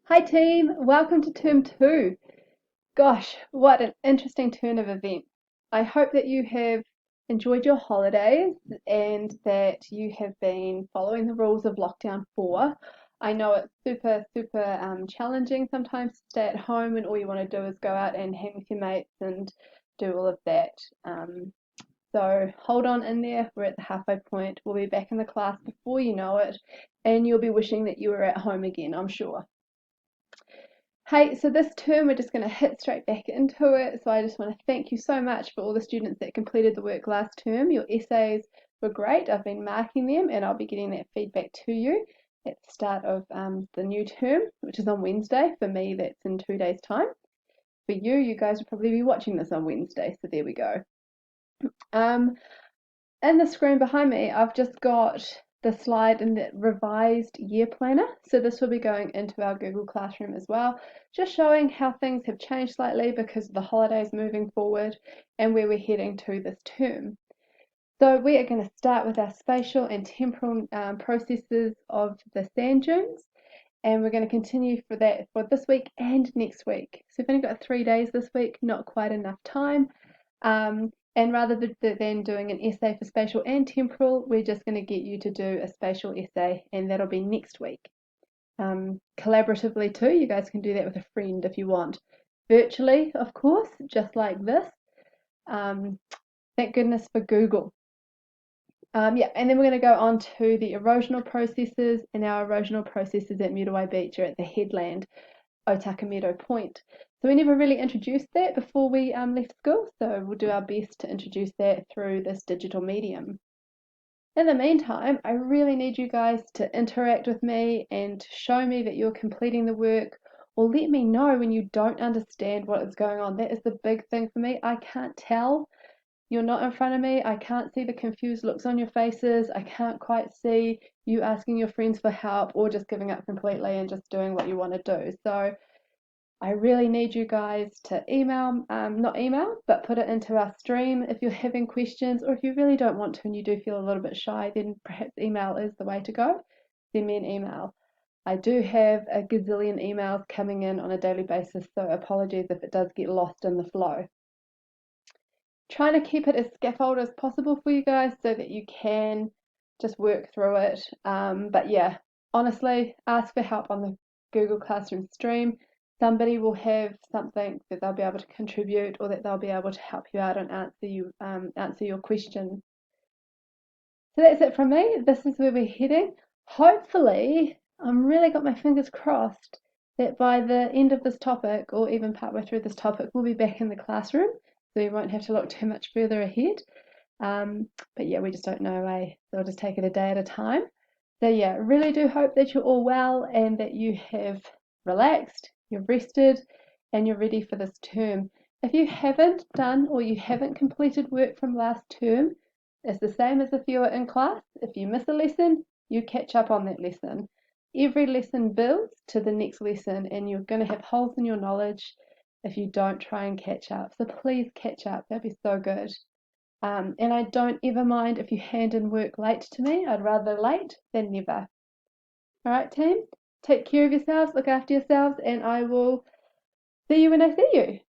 Hi team, welcome to term two. Gosh, what an interesting turn of events. I hope that you have enjoyed your holidays and that you have been following the rules of lockdown 4. I know it's super challenging sometimes to stay at home and all you want to do is go out and hang with your mates and do all of that. So hold on in there, we're at the halfway point. We'll be back in the class before you know it, and you'll be wishing that you were at home again, I'm sure. Hey, so this term we're just going to hit straight back into it. So I just want to thank you so much for all the students that completed the work last term. Your essays were great. I've been marking them and I'll be getting that feedback to you at the start of the new term, which is on Wednesday. For me, that's in 2 days' time. For you, you guys will probably be watching this on Wednesday. So there we go. Um, in the screen behind me, I've just got the slide in the revised year planner. So this will be going into our Google Classroom as well, just showing how things have changed slightly because of the holidays moving forward and where we're heading to this term. So we are going to start with our spatial and temporal processes of the sand dunes, and we're going to continue for that for this week and next week. So we've only got 3 days this week, not quite enough time. And rather than doing an essay for spatial and temporal, we're just going to get you to do a spatial essay, and that'll be next week. Collaboratively too, you guys can do that with a friend if you want. Virtually, of course, just like this. Thank goodness for Google. Yeah, and then we're going to go on to the erosional processes, and our erosional processes at Muriwai Beach are at the headland, Otaka Meadow Point. So we never really introduced that before we left school, so we'll do our best to introduce that through this digital medium. In the meantime, I really need you guys to interact with me and show me that you're completing the work, or let me know when you don't understand what is going on. That is the big thing for me. I can't tell. You're not in front of me. I can't see the confused looks on your faces. I can't quite see you asking your friends for help or just giving up completely and just doing what you want to do. So I really need you guys to not email, but put it into our stream if you're having questions, or if you really don't want to and you do feel a little bit shy, then perhaps email is the way to go. Send me an email. I do have a gazillion emails coming in on a daily basis, so apologies if it does get lost in the flow. Trying to keep it as scaffold as possible for you guys so that you can just work through it. But yeah, honestly, ask for help on the Google Classroom stream. Somebody will have something that they'll be able to contribute or that they'll be able to help you out and answer your questions. So that's it from me. This is where we're heading. Hopefully, I'm really got my fingers crossed that by the end of this topic, or even partway through this topic, we'll be back in the classroom, so we won't have to look too much further ahead. But yeah, we just don't know, eh? So we'll just take it a day at a time. So yeah, really do hope that you're all well and that you have relaxed, you've rested, and you're ready for this term. If you haven't done or you haven't completed work from last term, it's the same as if you were in class. If you miss a lesson, you catch up on that lesson. Every lesson builds to the next lesson, and you're going to have holes in your knowledge if you don't try and catch up. So please catch up, that'd be so good. And I don't ever mind if you hand in work late to me. I'd rather late than never. All right, team? Take care of yourselves, look after yourselves, and I will see you when I see you.